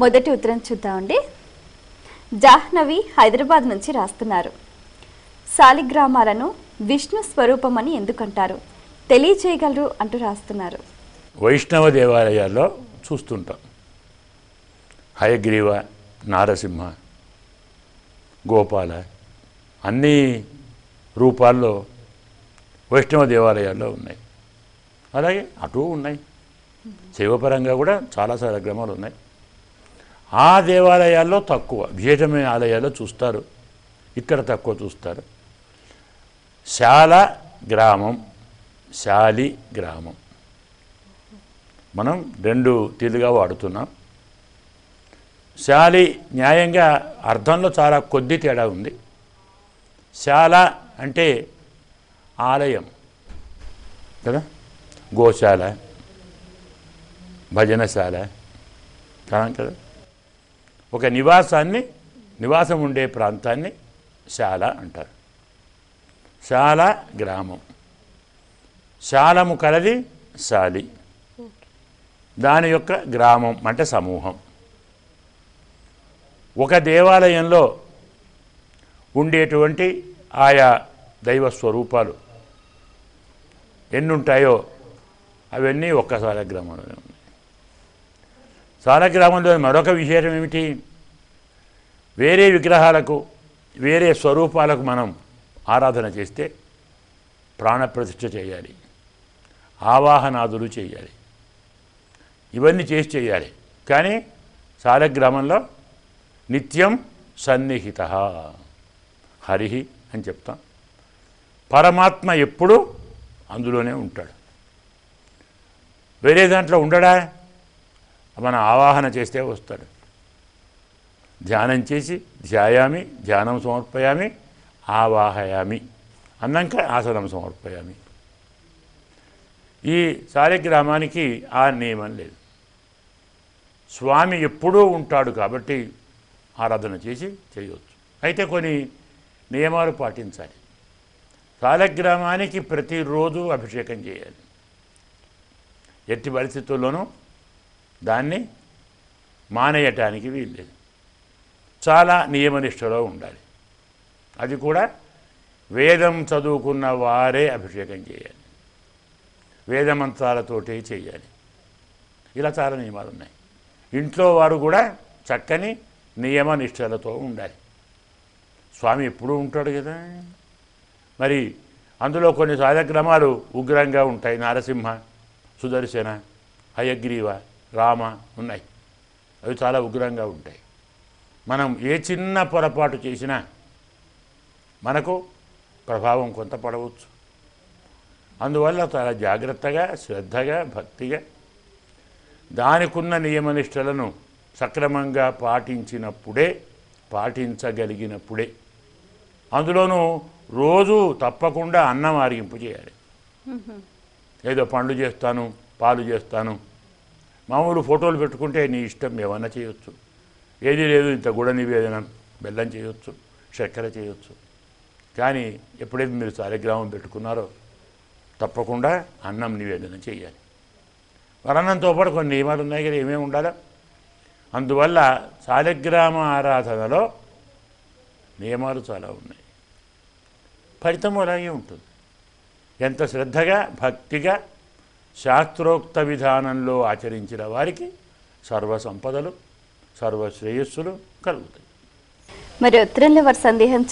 మొదటి ఉత్తరం చూద్దామండి. జాహ్నవి హైదరాబాద్ నుంచి రాస్తున్నారు. శాలిగ్రామాలను విష్ణు స్వరూపమని ఎందుకంటారు, తెలియచేయగలరు అంటూ రాస్తున్నారు. వైష్ణవ దేవాలయాల్లో చూస్తుంటాం. హయగ్రీవ, నారసింహ, గోపాల అన్ని రూపాల్లో వైష్ణవ దేవాలయాల్లో ఉన్నాయి. అలాగే అటు ఉన్నాయి. శైవపరంగా కూడా చాలా శాలిగ్రామాలు ఉన్నాయి. ఆ దేవాలయాల్లో తక్కువ, విశేషమైన ఆలయాల్లో చూస్తారు, ఇక్కడ తక్కువ చూస్తారు. శాల గ్రామం, శాలి గ్రామం మనం రెండు తీరుగా వాడుతున్నాం. శాలి న్యాయంగా అర్థంలో చాలా కొద్ది తేడా ఉంది. శాల అంటే ఆలయం కదా, గోశాల, భజనశాల కదా. ఒక నివాసం ఉండే ప్రాంతాన్ని శాల అంటారు. శాల గ్రామం, శాలము కలది శాలి, దాని యొక్క గ్రామం అంటే సమూహం. ఒక దేవాలయంలో ఉండేటువంటి ఆయా దైవ స్వరూపాలు ఎన్నుంటాయో అవన్నీ ఒక్క శాలగ్రామంలోనే ఉన్నాయి. శాలగ్రామంలో మరొక విశేషం ఏమిటి, వేరే విగ్రహాలకు, వేరే స్వరూపాలకు మనం ఆరాధన చేస్తే ప్రాణప్రతిష్ఠ చేయాలి, ఆవాహనాదులు చేయాలి, ఇవన్నీ చేయాలి. కానీ శాలగ్రామంలో నిత్యం సన్నిహిత హరి అని చెప్తాం. పరమాత్మ ఎప్పుడూ అందులోనే ఉంటాడు. వేరే దాంట్లో ఉండడా, మనం ఆవాహన చేస్తే వస్తాడు. ధ్యానం చేసి ధ్యాయామి, ధ్యానం సమర్పయామి, ఆవాహయామి అన్నాక ఆసనం సమర్పయామి. ఈ శాలిగ్రామానికి ఆ నియమం లేదు. స్వామి ఎప్పుడూ ఉంటాడు కాబట్టి ఆరాధన చేయవచ్చు. అయితే కొన్ని నియమాలు పాటించాలి. శాలిగ్రామానికి ప్రతిరోజు అభిషేకం చేయాలి. ఎట్టి పరిస్థితుల్లోనూ దాన్ని మానేయటానికి వీల్లేదు. చాలా నియమనిష్టలో ఉండాలి. అది కూడా వేదం చదువుకున్న వారే అభిషేకం చేయాలి, వేదమంత్రాలతోటే చేయాలి. ఇలా చాలా నియమాలు ఉన్నాయి. ఇంట్లో వారు కూడా చక్కని నియమనిష్టలతో ఉండాలి. స్వామి ఎప్పుడూ ఉంటాడు కదా. మరి అందులో కొన్ని శాలిగ్రామాలు ఉగ్రంగా ఉంటాయి. నారసింహ, సుదర్శన, హయగ్రీవ, రామ ఉన్నాయి. అవి చాలా ఉగ్రంగా ఉంటాయి. మనం ఏ చిన్న పొరపాటు చేసినా మనకు ప్రభావం కొంత పడవచ్చు. అందువల్ల చాలా జాగ్రత్తగా, శ్రద్ధగా, భక్తిగా దానికున్న నియమనిష్టలను సక్రమంగా పాటించగలిగినప్పుడే, అందులోనూ రోజు తప్పకుండా అన్నం ఆరగింపు చేయాలి. ఏదో పండ్లు చేస్తాను, పాలు చేస్తాను, మామూలు ఫోటోలు పెట్టుకుంటే నీ ఇష్టం ఏమన్నా చేయొచ్చు. ఏది లేదు, ఇంత గుడ నివేదనం, బెల్లం చేయొచ్చు, చక్కెర చేయొచ్చు. కానీ ఎప్పుడైతే మీరు శాలిగ్రామం పెట్టుకున్నారో తప్పకుండా అన్నం నివేదన చేయాలి. అన్నంతో పాటు కొన్ని నియమాలు ఉన్నాయి కదా, ఏమేమి ఉండాలో. అందువల్ల శాలిగ్రామ ఆరాధనలో నియమాలు చాలా ఉన్నాయి. ఫలితం అలాగే ఉంటుంది. ఎంత శ్రద్ధగా, భక్తిగా, శాస్త్రోక్త విధానంలో ఆచరించిన వారికి సర్వ సంపదలు, సర్వ శ్రేయస్సులు కలుగుతాయి. మరి ఉత్తరంలో వారి సందేహం